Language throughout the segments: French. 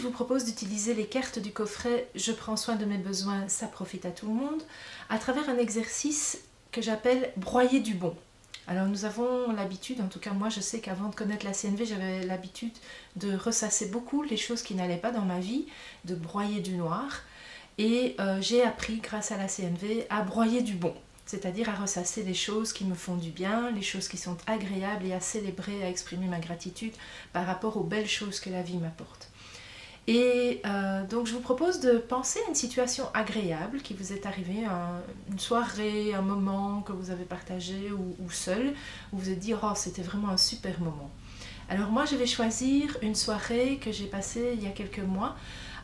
vous propose d'utiliser les cartes du coffret « Je prends soin de mes besoins, ça profite à tout le monde » à travers un exercice que j'appelle « Broyer du bon ». Alors nous avons l'habitude, en tout cas moi je sais qu'avant de connaître la CNV, j'avais l'habitude de ressasser beaucoup les choses qui n'allaient pas dans ma vie, de broyer du noir. Et j'ai appris grâce à la CNV à broyer du bon, c'est-à-dire à ressasser les choses qui me font du bien, les choses qui sont agréables et à célébrer, à exprimer ma gratitude par rapport aux belles choses que la vie m'apporte. Et donc je vous propose de penser à une situation agréable qui vous est arrivée, une soirée, un moment que vous avez partagé ou seul, où vous vous êtes dit « Oh, c'était vraiment un super moment ». Alors moi je vais choisir une soirée que j'ai passée il y a quelques mois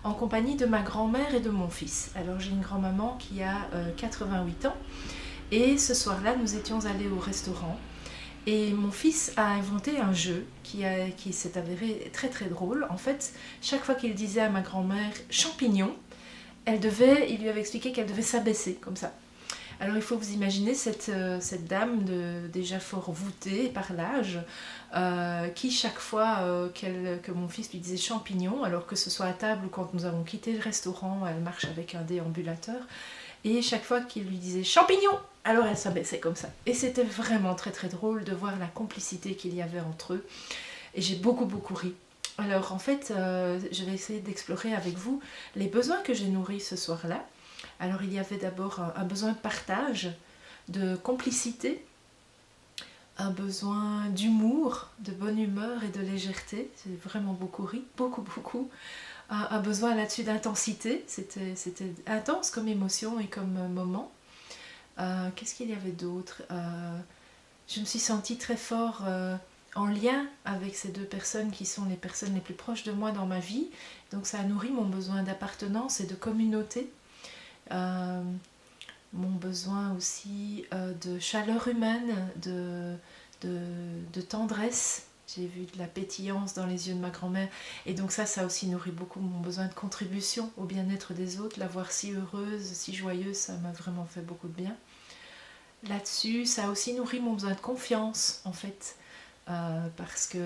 en compagnie de ma grand-mère et de mon fils. Alors j'ai une grand-maman qui a 88 ans et ce soir-là nous étions allés au restaurant. Et mon fils a inventé un jeu qui s'est avéré très très drôle. En fait, chaque fois qu'il disait à ma grand-mère « champignon », il lui avait expliqué qu'elle devait s'abaisser comme ça. Alors il faut vous imaginer cette dame déjà fort voûtée par l'âge, qui chaque fois que mon fils lui disait champignon, alors que ce soit à table ou quand nous avons quitté le restaurant, elle marche avec un déambulateur, et chaque fois qu'il lui disait champignon, alors elle s'abaissait comme ça. Et c'était vraiment très très drôle de voir la complicité qu'il y avait entre eux. Et j'ai beaucoup ri. Alors en fait, je vais essayer d'explorer avec vous les besoins que j'ai nourris ce soir-là. Alors il y avait d'abord un besoin de partage, de complicité, un besoin d'humour, de bonne humeur et de légèreté. J'ai vraiment beaucoup ri, beaucoup. Un besoin là-dessus d'intensité, c'était intense comme émotion et comme moment. Qu'est-ce qu'il y avait d'autre? Je me suis sentie très fort en lien avec ces deux personnes qui sont les personnes les plus proches de moi dans ma vie. Donc ça a nourri mon besoin d'appartenance et de communauté. Mon besoin aussi de chaleur humaine, de tendresse. J'ai vu de la pétillance dans les yeux de ma grand-mère. Et donc ça aussi nourrit beaucoup mon besoin de contribution au bien-être des autres. La voir si heureuse, si joyeuse, ça m'a vraiment fait beaucoup de bien. Là-dessus, ça a aussi nourri mon besoin de confiance, en fait. Parce que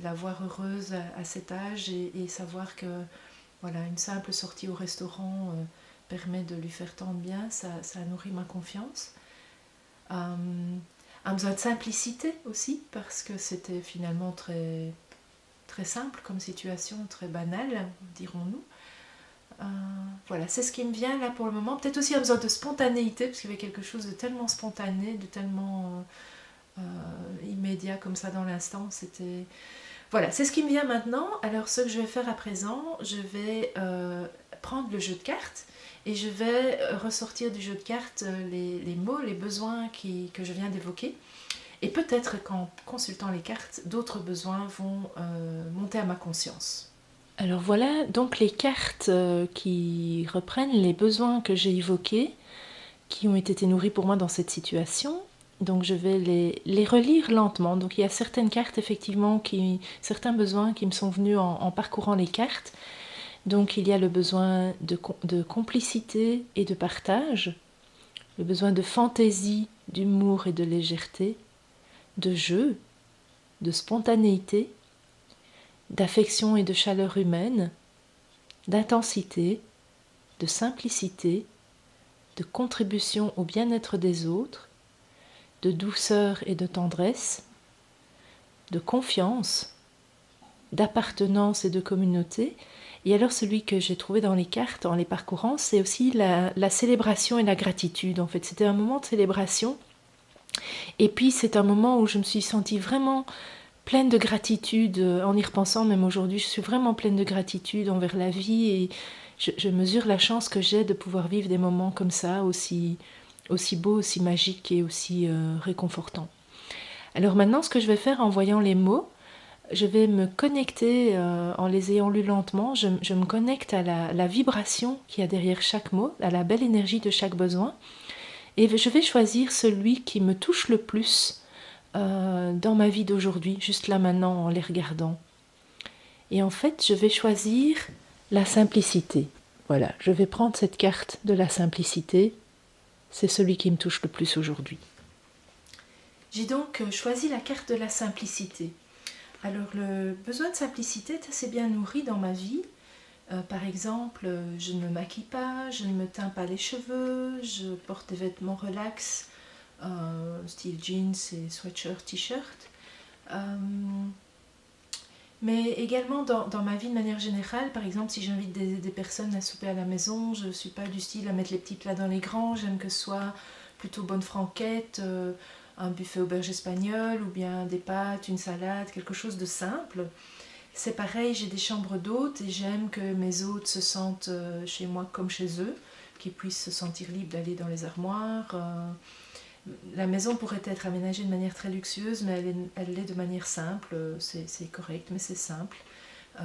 la voir heureuse à cet âge et savoir que voilà, une simple sortie au restaurant permet de lui faire tant de bien, ça a nourri ma confiance. Un besoin de simplicité aussi, parce que c'était finalement très, très simple comme situation, très banale, dirons-nous. Voilà, c'est ce qui me vient là pour le moment. Peut-être aussi un besoin de spontanéité, parce qu'il y avait quelque chose de tellement spontané, de tellement immédiat comme ça dans l'instant. Voilà, c'est ce qui me vient maintenant. Alors ce que je vais faire à présent, je vais prendre le jeu de cartes et je vais ressortir du jeu de cartes les mots, les besoins que je viens d'évoquer. Et peut-être qu'en consultant les cartes, d'autres besoins vont monter à ma conscience. Alors voilà donc les cartes qui reprennent les besoins que j'ai évoqués, qui ont été nourris pour moi dans cette situation. Donc je vais les relire lentement. Donc il y a certaines cartes effectivement, certains besoins qui me sont venus en parcourant les cartes. Donc il y a le besoin de complicité et de partage, le besoin de fantaisie, d'humour et de légèreté, de jeu, de spontanéité, d'affection et de chaleur humaine, d'intensité, de simplicité, de contribution au bien-être des autres, de douceur et de tendresse, de confiance, d'appartenance et de communauté. Et alors celui que j'ai trouvé dans les cartes, en les parcourant, c'est aussi la célébration et la gratitude. En fait, c'était un moment de célébration. Et puis c'est un moment où je me suis sentie vraiment pleine de gratitude. En y repensant, même aujourd'hui, je suis vraiment pleine de gratitude envers la vie. Et je mesure la chance que j'ai de pouvoir vivre des moments comme ça, aussi beaux, aussi magiques et aussi réconfortants. Alors maintenant, ce que je vais faire en voyant les mots, je vais me connecter, en les ayant lus lentement, je me connecte à la vibration qu'il y a derrière chaque mot, à la belle énergie de chaque besoin. Et je vais choisir celui qui me touche le plus dans ma vie d'aujourd'hui, juste là maintenant en les regardant. Et en fait, je vais choisir la simplicité. Voilà, je vais prendre cette carte de la simplicité. C'est celui qui me touche le plus aujourd'hui. J'ai donc choisi la carte de la simplicité. Alors le besoin de simplicité est assez bien nourri dans ma vie. Par exemple, je ne me maquille pas, je ne me teins pas les cheveux, je porte des vêtements relax, style jeans et sweatshirt, t-shirt. Mais également dans ma vie de manière générale, par exemple si j'invite des personnes à souper à la maison, je ne suis pas du style à mettre les petits plats dans les grands, j'aime que ce soit plutôt bonne franquette, un buffet auberge espagnole ou bien des pâtes, une salade, quelque chose de simple. C'est pareil, j'ai des chambres d'hôtes et j'aime que mes hôtes se sentent chez moi comme chez eux, qu'ils puissent se sentir libres d'aller dans les armoires. La maison pourrait être aménagée de manière très luxueuse, mais elle l'est de manière simple, c'est correct, mais c'est simple.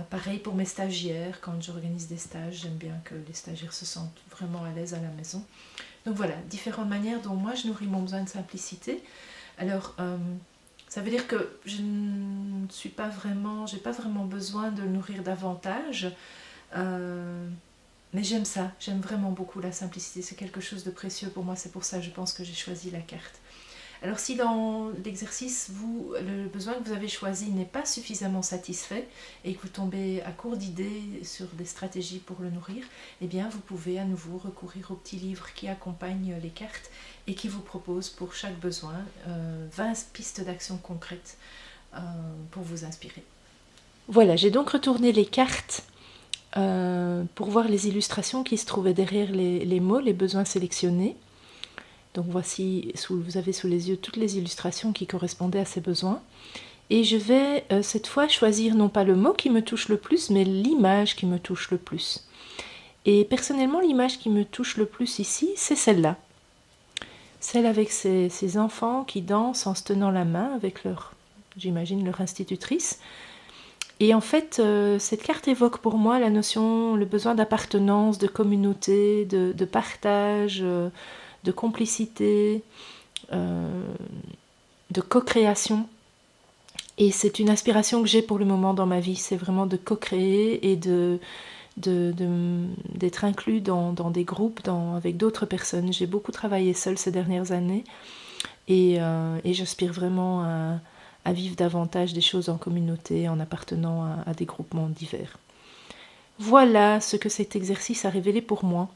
Pareil pour mes stagiaires, quand j'organise des stages, j'aime bien que les stagiaires se sentent vraiment à l'aise à la maison. Donc voilà, différentes manières dont moi je nourris mon besoin de simplicité. Alors, ça veut dire que je ne suis pas vraiment, j'ai pas vraiment besoin de le nourrir davantage. Mais j'aime ça, j'aime vraiment beaucoup la simplicité, c'est quelque chose de précieux pour moi, c'est pour ça que je pense que j'ai choisi la carte. Alors si dans l'exercice, le besoin que vous avez choisi n'est pas suffisamment satisfait et que vous tombez à court d'idées sur des stratégies pour le nourrir, eh bien vous pouvez à nouveau recourir au petit livre qui accompagne les cartes et qui vous propose pour chaque besoin 20 pistes d'action concrètes pour vous inspirer. Voilà, j'ai donc retourné les cartes pour voir les illustrations qui se trouvaient derrière les mots, les besoins sélectionnés. Donc voici, vous avez sous les yeux toutes les illustrations qui correspondaient à ces besoins. Et je vais cette fois choisir non pas le mot qui me touche le plus, mais l'image qui me touche le plus. Et personnellement, l'image qui me touche le plus ici, c'est celle-là. Celle avec ces enfants qui dansent en se tenant la main avec j'imagine, leur institutrice. Et en fait, cette carte évoque pour moi la notion, le besoin d'appartenance, de communauté, de partage, de complicité, de co-création. Et c'est une inspiration que j'ai pour le moment dans ma vie, c'est vraiment de co-créer et d'être inclus dans des groupes, avec d'autres personnes. J'ai beaucoup travaillé seule ces dernières années et j'aspire vraiment à vivre davantage des choses en communauté, en appartenant à des groupements divers. Voilà ce que cet exercice a révélé pour moi.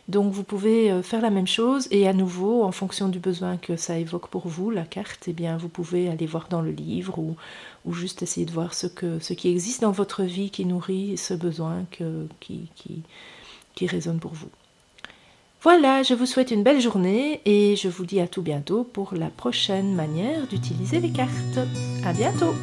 Donc vous pouvez faire la même chose et à nouveau, en fonction du besoin que ça évoque pour vous, la carte, eh bien, vous pouvez aller voir dans le livre ou juste essayer de voir ce qui existe dans votre vie qui nourrit ce besoin qui résonne pour vous. Voilà, je vous souhaite une belle journée et je vous dis à tout bientôt pour la prochaine manière d'utiliser les cartes. À bientôt!